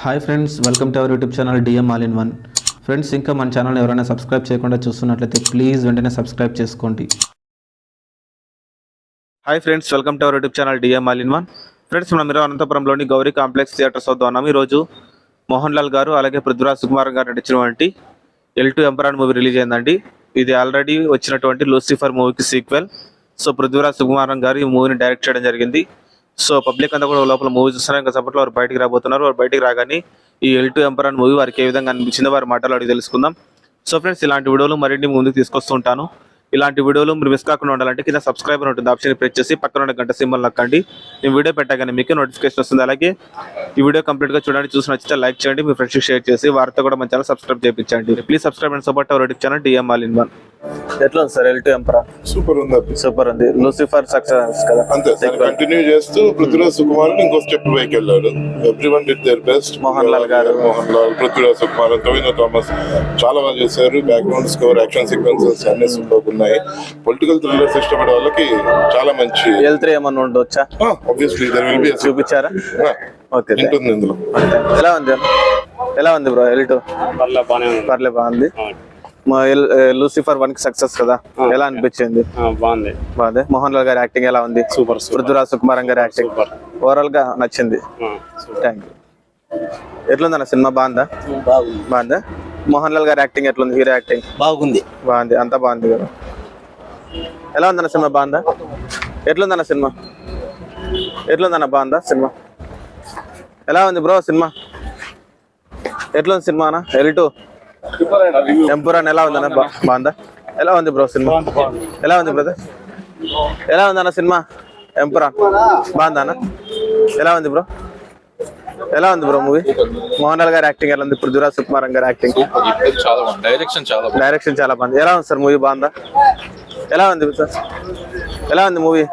Hi friends, welcome to our YouTube channel DM all in one. Friends, ఇంకా మన channel ఎవరైనా subscribe చేయకుండా చూస్తున్నట్లయితే ప్లీజ్ వెంటనే సబ్స్క్రైబ్ చేసుకోండి. Hi friends, welcome to our YouTube channel DM all in one. Friends, మనం ఈరోజు అనంతపురంలోని Gauri complex theatres వద్ద ఉన్నాము. ఈరోజు మోహన్ లాల్ గారు అలాగే పృథ్వీరాజ్ సుకుమార్ గారు నటించినటువంటి L2 ఎంపరర్ మూవీ రిలీజ్ అయిందండి. ఇది ఆల్రెడీ వచ్చినటువంటి లూసిఫర్ మూవీకి సీక్వెల్. సో పృథ్వీరాజ్ సుకుమార్ గారు ఈ మూవీని డైరెక్ట్ చేయడం జరిగింది. సో పబ్లిక్ అంతా కూడా లోపల మూవీ చూస్తున్నారు. ఇంకా సపోర్ట్లో వారు బయటికి రాబోతున్నారు. వారు బయటికి రాగానే ఈ L2 ఎంపరర్ మూవీ వారికి ఏ విధంగా అనిపించిందో వారి మాటలు అడిగి తెలుసుకుందాం. సో ఫ్రెండ్స్, ఇలాంటి వీడియోలు మరిన్ని ముందుకు తీసుకొస్తూ ఉంటాను. ఇలాంటి వీడియోలు మీరు మిస్ కాకుండా ఉండాలంటే కింద సబ్స్క్రైబర్ ఉంటుంది ఆప్షన్ ప్రెస్ చేసి పక్కన ఉన్న గంట సింబల్ నొక్కండి. నేను వీడియో పెట్టగానే మీకు నోటిఫికేషన్ వస్తుంది. అలాగే ఈ వీడియో కంప్లీట్గా చూడండి. చూసి నచ్చితే లైక్ చేయండి, మీ ఫ్రెండ్స్కి షేర్ చేసి వారితో కూడా మన ఛానల్ సబ్స్క్రైబ్ చేయించండి. Please subscribe and support our YouTube channel DM all in one. ఎట్లా ఉంది సార్ L2 ఎంపరర్? సూపర్ ఉంది. సూపర్ ఉంది. లూసిఫర్ సక్సెస్ కదా, అంతే కంటిన్యూ చేస్తూ పృథ్వీరాజ్ సుకుమార్ ఇంకో స్టెప్ పైకి వెళ్ళారు. Everyone did their best. Mohan Lal గారు, పృథ్వీరాజ్ సుకుమార్, టొవినో థామస్ చాలా బాగా చేశారు. బ్యాక్గ్రౌండ్ స్కోర్, యాక్షన్ సీక్వెన్సెస్ అన్ని సూపర్ ఉన్నాయి. పొలిటికల్ థ్రిల్లర్స్ ఇష్టపడే వాళ్ళకి చాలా మంచి. L3 ఏమన్నా ఉండొచ్చా? Obviously there will be. చూపించారా? ఓకే, ఉంటుంది ఇందులో. ఎలా ఉంది బ్రో L2? పర్లే, బాగుంది. లూసిఫర్ 1 కి సక్సెస్ కదా, ఎలా అనిపించింది? బాగుంది. మోహన్ లాల్ గారి యాక్టింగ్ ఎలా ఉంది? సూపర్. పృథ్వీరాజ్ సుకుమార్ గారి యాక్టింగ్ ఓవరాల్ గా నచ్చింది. Thank you. ఎట్లుందన్న సినిమా? బాగుందా? మోహన్ లాల్ గారి యాక్టింగ్ ఎట్లుంది? హీరో యాక్టింగ్ బాగుంది. అంతా బాగుంది కదా. ఎలా ఉందన్న సినిమా? బాగుందా? ఎట్లుందన్న సినిమా? బాగుందా సినిమా? ఎలా ఉంది బ్రో సినిమా? ఎట్లుంది సినిమా అన్న? L2 ఎంపరర్ ఎలా ఉందన్న? బాగుందా? ఎలా ఉంది బ్రో సినిమా? ఎలా ఉంది బ్రదర్? ఎలా ఉందన్న సినిమా ఎంపరర్? బాగుందా అన్న? ఎలా ఉంది బ్రో మూవీ? మోహన్ లాల్ గారి యాక్టింగ్ ఎలా ఉంది? పృథ్వీరాజ్ సుకుమార్ గారి యాక్టింగ్, డైరెక్షన్ చాలా బాగుంది. ఎలా ఉంది సార్ మూవీ? బాగుందా? ఎలా ఉంది సార్? ఎలా ఉంది మూవీ?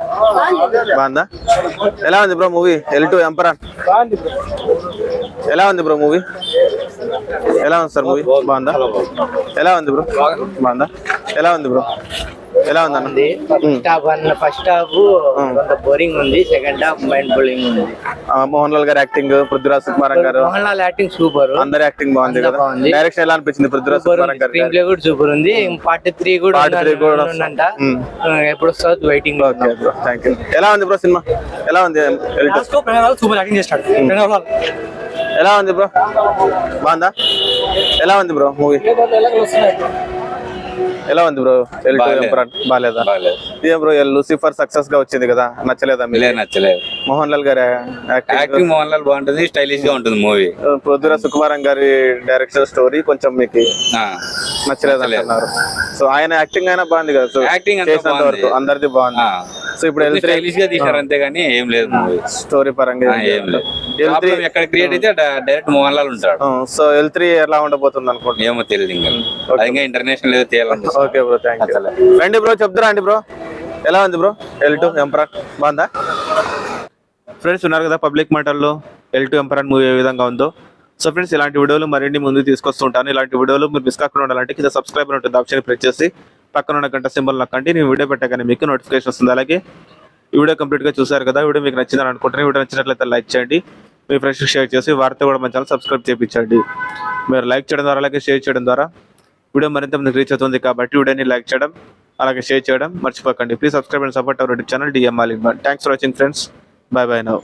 బాగుందా? ఎలా ఉంది బ్రో మూవీ L2 ఎంపరర్? ఎలా ఉంది బ్రో మూవీ? ఎలా ఉంది సార్ మూవీ? బాగుందా? ఎలా ఉంది బ్రో? బాగుందా? ఎలా ఉంది బ్రో? ఎలా ఉంది అన్న? ఫస్ట్ హాఫ్ బోరింగ్ ఉంది, సెకండ్ హాఫ్ మైండ్ బ్లోయింగ్ ఉంది. మోహన్ లాల్ గారి యాక్టింగ్, పృథ్వీరాజ్ సుకుమార్ గారు, మోహన్ లాల్ యాక్టింగ్ సూపర్. అందరి యాక్టింగ్ బాగుంది కదా. డైరెక్షన్ ఎలా అనిపించింది పృథ్వీరాజ్ సుకుమార్ గారు? స్క్రీన్ ప్లే కూడా సూపర్ ఉంది. పార్ట్ 3 కూడా ఉందంట. ఎప్పుడు వస్తుంది waiting. Okay bro, thank you. ఎలా ఉంది బ్రో సినిమా? ఎలా ఉంది? సూపర్ యాక్టింగ్ చేస్తాడు. ఎలా ఉంది బ్రో? బాగుందా? ఎలా ఉంది బ్రో మూవీ? ఎలా ఉంది బ్రో L2 ఎంపరర్? బాలేదా? ఏం బ్రో లూసిఫర్ సక్సెస్ గా వచ్చింది కదా, నచ్చలేదా? నచ్చలేదు. మోహన్ లాల్ గారి యాక్టింగ్ మోహన్ లాల్ బాగుంటుంది, స్టైలిష్ గా ఉంటుంది మూవీ. పృథ్వీరాజ్ సుకుమార్ గారి డైరెక్షన్ స్టోరీ కొంచెం మీకు నచ్చలేదు అంటున్నారు. సో ఆయన యాక్టింగ్ అయినా బాగుంది కదా. సో యాక్టింగ్ చేసినంత వరకు అందరిది బాగుంది. సో ఇప్పుడు స్టైలిష్ గా తీసారు అంతేగాని ఏం లేదు మూవీ. స్టోరీ పరంగా ఏం లేదు. ఎక్కడ క్రియేట్ అయితే డైరెక్ట్ మోహన్ లాల్ ఉంటాడు. సో L3 ఎలా ఉండబోతుంది అనుకుంటున్నా? ఏమో తెలియదు. ఇంకా ఇంటర్నేషనల్ ఏదో తీయాలంటే. Okay bro, thank you. రండి బ్రో, చెప్తారా అండి బ్రో? ఎలా ఉంది బ్రో L2 ఎంపరర్? బాగుందా? ఫ్రెండ్స్, ఉన్నారు కదా పబ్లిక్ మాటల్లో L2 ఎంపరర్ మూవీ ఏ విధంగా ఉందో. సో ఫ్రెండ్స్, ఇలాంటి వీడియోలు మరిన్ని ముందుకు తీసుకొస్తుంటాను. ఇలాంటి వీడియోలు మీరు మిస్ కాకుండా ఉండాలంటే కింద సబ్స్క్రైబర్ ఉంటుంది ఆప్షన్ ప్రెస్ చేసి పక్కన ఉన్న గంట సింబల్ నొక్కండి. నేను వీడియో పెట్టగానే మీకు నోటిఫికేషన్ వస్తుంది. అలాగే ఈ వీడియో కంప్లీట్గా చూసారు కదా. వీడియో మీకు నచ్చిందని అనుకుంటున్నాను. వీడియో నచ్చినట్లయితే లైక్ చేయండి, మీ ఫ్రెండ్స్కి షేర్ చేసి వారితో కూడా మన ఛానల్ సబ్స్క్రైబ్ చేయించండి. మీరు లైక్ చేయడం ద్వారా అలాగే షేర్ చేయడం ద్వారా వీడియో మరింత మందికి రీచ్ అవుతుంది. కాబట్టి వీడియోని లైక్ చేయడం అలాగే షేర్ చేయడం మర్చిపోకండి. Please subscribe and support our YouTube channel DM all in one. Thanks for watching friends. By by now.